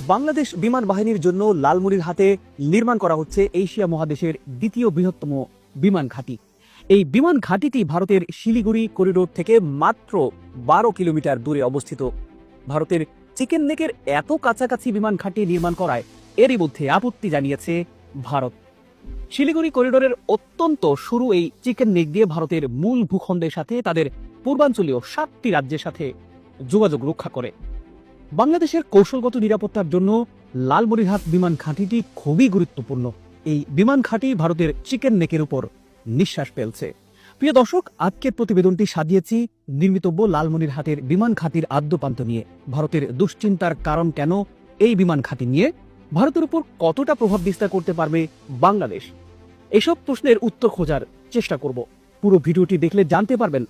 বাংলাদেশ বিমান বাহিনীর জন্য লালমনিরহাটে নির্মাণ করা হচ্ছে এশিয়া মহাদেশের দ্বিতীয় বৃহত্তম বিমান ঘাঁটি। এই বিমান ঘাঁটিটি ভারতের শিলিগুড়ি করিডোর থেকে মাত্র 12 কিলোমিটার দূরে অবস্থিত। ভারতের চিকেন নেকের এত কাছাকাছি বিমান ঘাঁটি নির্মাণ করায় এরই মধ্যে আপত্তি জানিয়েছে ভারত। শিলিগুড়ি করিডোরের অত্যন্ত শুরু এই চিকেন নেক দিয়ে ভারতের মূল ভূখণ্ডের সাথে তাদের পূর্বাঞ্চলীয় 7টি রাজ্যের সাথে যোগাযোগ রক্ষা করে। বাংলাদেশের কৌশলগত নিরাপত্তার জন্য লালমনিরহাট বিমান ঘাঁটিটি খুবই গুরুত্বপূর্ণ। এই বিমান ঘাঁটি ভারতের চিকেন নেকের উপর নিঃশ্বাস ফেলছে। প্রিয় দর্শক, আজকের প্রতিবেদনটি সাজিয়েছি নির্মিতব্য লালমনিরহাটের বিমান ঘাঁটির আদ্যপান্ত নিয়ে। ভারতের দুশ্চিন্তার কারণ কেন, এই বিমান ঘাঁটি নিয়ে ভারতের উপর কতটা প্রভাব বিস্তার করতে পারবে বাংলাদেশ, এসব প্রশ্নের উত্তর খোঁজার চেষ্টা করব। পুরো ভিডিওটি দেখলে জানতে পারবেন